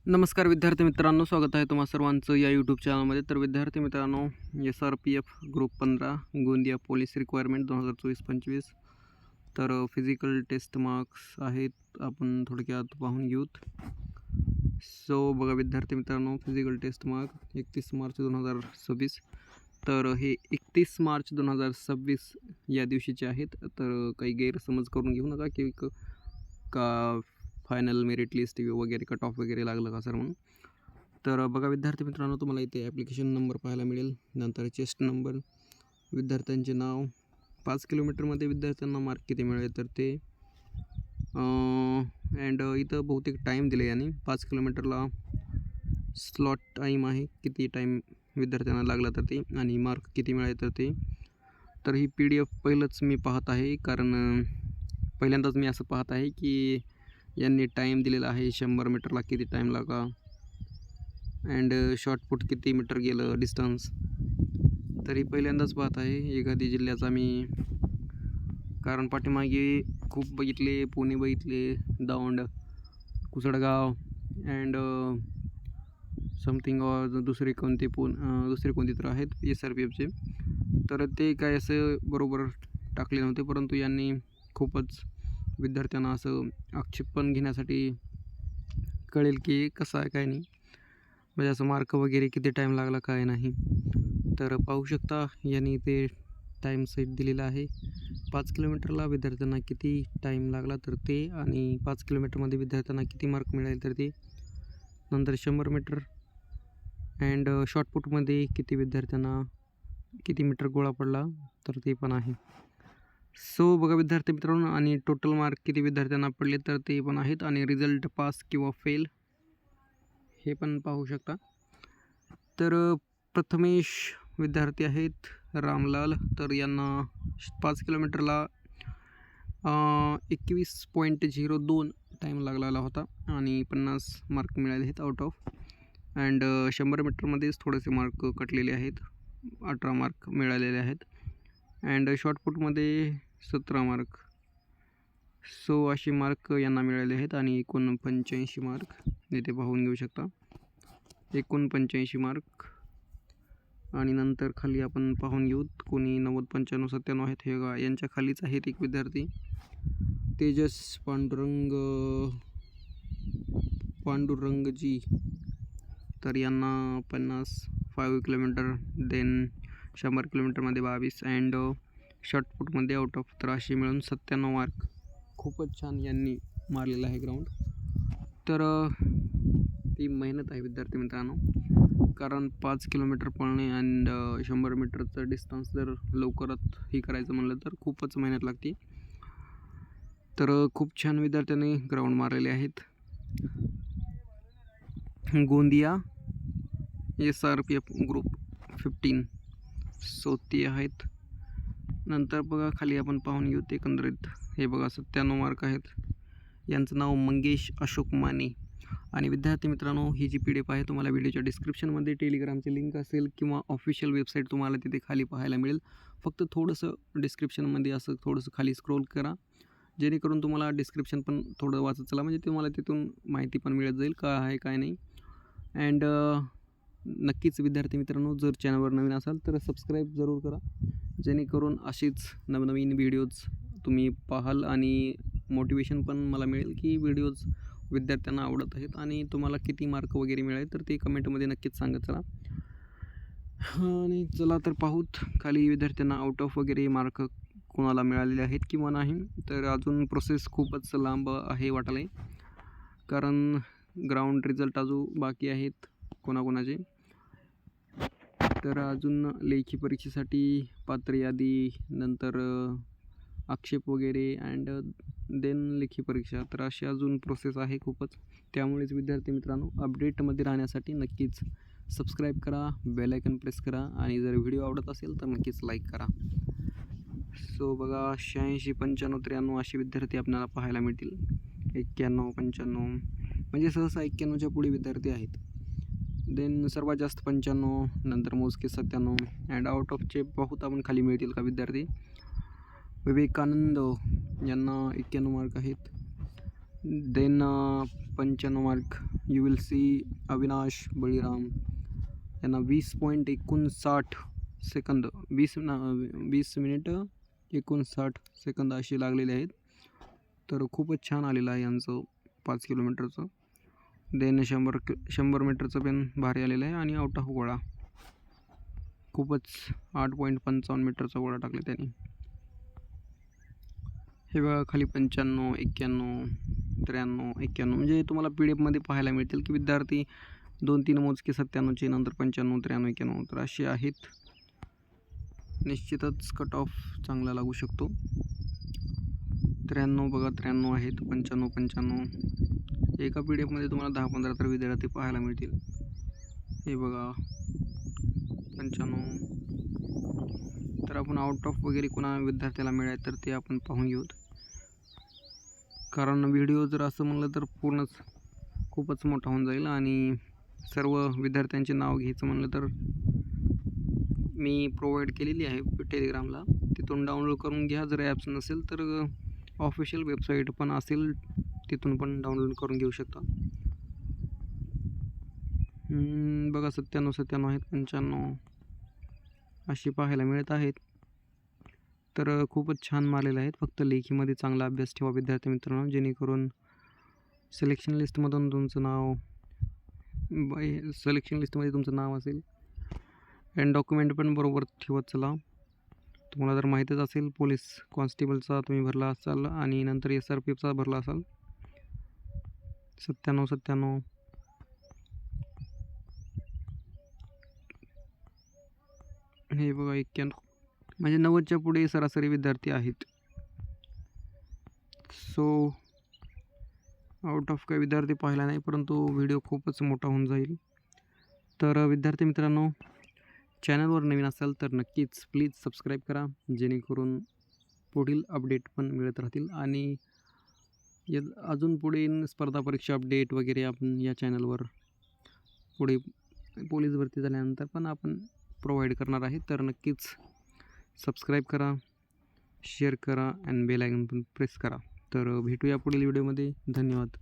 नमस्कार विद्यार्थी मित्रांनो, स्वागत आहे तुम्हा सर्वांचं या यूट्यूब चॅनलमध्ये. तर विद्यार्थी मित्रांनो, SRPF group 15 Gondia police requirement 2024-25 तर फिजिकल टेस्ट मार्क्स आहेत, आपण थोडक्यात पाहून घेऊत. बघा विद्यार्थी मित्रांनो, फिजिकल टेस्ट मार्क 31 मार्च 2026. तर हे 31 मार्च 2026 या दिवशीचे आहेत. तर काही गैरसमज करून घेऊ नका की का फायनल मेरिट लिस्ट वगैरे कट ऑफ वगैरे लागलं का सर म्हणून. तर बघा विद्यार्थी मित्रांनो, तुम्हाला इथे ॲप्लिकेशन नंबर पाहायला मिळेल, नंतर चेस्ट नंबर, विद्यार्थ्यांचे नाव, 5 किलोमीटरमध्ये विद्यार्थ्यांना मार्क किती मिळेल तर ते अँड इथं बहुतेक टाईम दिले यांनी. 5 किलोमीटरला स्लॉट टाईम आहे, किती टाईम विद्यार्थ्यांना लागला तर ते, आणि मार्क किती मिळाले तर ते. तर ही PDF पहिलंच मी पाहत आहे, कारण पहिल्यांदाच मी असं पाहत आहे की यांनी टाईम दिलेला आहे 100 मीटरला किती टाईम लागा, अँड शॉर्टपुट किती मीटर गेलं डिस्टन्स. तरी पहिल्यांदाच पाहत आहे एखादी जिल्ह्याचा मी, कारण पाठीमागे खूप बघितले, पुणे बघितले, दौंड, कुसडगाव अँड समथिंग दुसरे कोणते तर आहेत SRPFचे. तर ते काय असं बरोबर टाकले नव्हते, परंतु यांनी खूपच विद्यार्थ्यांना असं आक्षेपण घेण्यासाठी कळेल की कसं आहे काय नाही, म्हणजे असं मार्क वगैरे किती टाईम लागला काय नाही. तर पाहू शकता यांनी ते टाईम सेट दिलेला आहे. 5 किलोमीटरला विद्यार्थ्यांना किती टाईम लागला तर ते, आणि 5 किलोमीटरमध्ये विद्यार्थ्यांना किती मार्क मिळेल तर ते. नंतर 100 मीटर अँड शॉर्टपुटमध्ये किती विद्यार्थ्यांना किती मीटर गोळा पडला तर ते पण आहे. बघा विद्यार्थी मित्रांनो, आणि टोटल मार्क किती विद्यार्थ्यांना पडले तर ते पण आहेत, आणि रिझल्ट पास किंवा फेल हे पण पाहू शकता. तर प्रथमेश विद्यार्थी आहेत रामलाल, तर यांना 5 किलोमीटरला 21.02 टाईम लागलेला होता, आणि 50 मार्क मिळाले आहेत आउट ऑफ. अँड 100 मीटरमध्येच थोडेसे मार्क कटलेले आहेत, 18 मार्क मिळालेले आहेत. अँड शॉर्टपुटमध्ये 17 मार्क. असे मार्क यांना मिळाले आहेत, आणि 49 मार्क इथे पाहून घेऊ शकता, 49 मार्क. आणि नंतर खाली आपण पाहून घेऊ, कोणी 90, 95, 97 आहेत. हे यांच्या खालीच आहेत एक विद्यार्थी, तेजस पांडुरंगजी, तर यांना 5 किलोमीटर, देन 100 किलोमीटरमध्ये 22 अँड शॉर्टपुटमध्ये आउट ऑफ, तर असे मिळून 97 मार्क. खूपच छान यांनी मारलेला आहे ग्राउंड. तर ती मेहनत आहे विद्यार्थी मित्रांनो, कारण 5 किलोमीटर पळणे अँड 100 मीटरचं डिस्टन्स जर लवकरात हे करायचं म्हणलं तर खूपच मेहनत लागते. तर खूप छान विद्यार्थ्यांनी ग्राउंड मारलेले आहेत. गोंदिया SRPF ग्रुप 15 ते आहेत. नंतर बघा खाली आपण पाहून घेऊ, एकंदरीत हे बघा 97 मार्क आहेत. यांचं नाव मंगेश अशोक माने. आणि विद्यार्थी मित्रांनो, ही जी PDF आहे तुम्हाला व्हिडिओच्या डिस्क्रिप्शनमध्ये टेलिग्रामची लिंक असेल किंवा ऑफिशियल वेबसाईट तुम्हाला तिथे खाली पाहायला मिळेल. फक्त थोडंसं डिस्क्रिप्शनमध्ये असं थोडंसं खाली स्क्रोल करा, जेणेकरून तुम्हाला डिस्क्रिप्शन पण थोडं वाचत चला, म्हणजे तुम्हाला तिथून माहिती पण मिळत जाईल काय आहे काय नाही. अँड नक्कीच विद्यार्थी मित्रांनो, जर चॅनलवर नवीन असाल तर सबस्क्राईब जरूर करा, जेणेकरून अशीच नवनवीन व्हिडिओज तुम्ही पाहाल, आणि मोटिवेशन पण मला मिळेल की व्हिडिओज विद्यार्थ्यांना आवडत आहेत, आणि तुम्हाला किती मार्क वगैरे मिळाले तर ते कमेंटमध्ये नक्कीच सांगत चला. आणि चला तर पाहूत खाली विद्यार्थ्यांना आउट ऑफ वगैरे मार्क कोणाला मिळालेले आहेत किंवा नाही. तर अजून प्रोसेस खूपच लांब आहे वाटायला, कारण ग्राउंड रिझल्ट अजून बाकी आहेत कोणाकोणाचे. तर अजून लेखी परीक्षेसाठी पात्र यादी, नंतर आक्षेप वगैरे अँड देन लेखी परीक्षा, तर अशी अजून प्रोसेस आहे खूपच. त्यामुळेच विद्यार्थी मित्रांनो, अपडेटमध्ये राहण्यासाठी नक्कीच सबस्क्राईब करा, बेल आयकन प्रेस करा, आणि जर व्हिडिओ आवडत असेल तर नक्कीच लाईक करा. बघा 86, 95, 93 असे विद्यार्थी आपल्याला पाहायला मिळतील. 91, 95 म्हणजे सहसा 91च्या पुढे विद्यार्थी आहेत. देन सर्वात जास्त 95, नंतर मोजके 97 अँड आउट ऑफचे बहुत आपण खाली मिळतील का विद्यार्थी. विवेकानंद यांना 91 मार्क आहेत. Then 95 mark you will see Avinash Baliram यांना 20.59 सेकंद 20 मिनिट 59 सेकंद असे लागलेले आहेत. तर खूपच छान आलेलं आहे यांचं 5 किलोमीटरचं. देन 100 मीटरचं पण भारी आलेलं आहे. आणि आउट ऑफ गोळा खूपच 8.55 मीटरचा गोळा टाकला त्यांनी. हे बघा खाली 95, 91, 93, 91 म्हणजे तुम्हाला PDF पाहायला मिळतील की विद्यार्थी 2-3 मोजके 97चे नंतर 95, 93, 91 तर असे आहेत. निश्चितच कट ऑफ चांगला लागू शकतो. 93 बघा 93 आहेत. 95, 95 एका PDF तुम्हाला 10-15 तर विद्यार्थी पाहायला मिळतील. हे बघा 95. तर आपण आउट ऑफ वगैरे कोणा विद्यार्थ्याला मिळाले तर ते आपण पाहून घेऊत. कारण व्हिडिओ जर असं म्हणलं तर पूर्णच खूपच मोठा होऊन जाईल आणि सर्व विद्यार्थ्यांचे नाव घ्यायचं म्हणलं तर मी प्रोव्हाइड केलेली आहे टेलिग्रामला. तिथून डाउनलोड करून घ्या. जर ॲप्स नसेल तर ऑफिशियल वेबसाईट पण असेल तिथून पण डाउनलोड करून घेऊ शकता. बघा 97 आहेत. 95 अशी पाहायला मिळत आहेत. तर खूपच छान मारलेले आहेत. फक्त लेखीमध्ये चांगला अभ्यास ठेवा विद्यार्थी मित्रांनो, जेणेकरून सिलेक्शन लिस्टमध्ये तुमचं नाव असेल. अँड डॉक्युमेंट पण बरोबर ठेवत चला. तुम्हाला जर माहीतच असेल पोलीस कॉन्स्टेबलचा तुम्ही भरला असाल आणि नंतर SRPFचा भरला असाल. 97 हे बघा 91 म्हणजे 90च्या पुढे सरासरी विद्यार्थी आहेत. सो आउट ऑफ काही विद्यार्थी पाहिला नाही, परंतु व्हिडिओ खूपच मोठा होऊन जाईल. तर विद्यार्थी मित्रांनो, चॅनलवर नवीन असाल तर नक्कीच प्लीज सबस्क्राईब करा, जेणेकरून पुढील अपडेट पण मिळत राहतील. आणि अजून पुढे स्पर्धा परीक्षा अपडेट वगैरे आपण या चॅनलवर पुढे पोलीस भरती झाल्यानंतर पण आपण प्रोव्हाइड करणार आहे. तर नक्कीच सबस्क्राईब करा, शेअर करा आणि बेल आयकॉन पण प्रेस करा. तर भेटूया पुढील व्हिडिओमध्ये. धन्यवाद.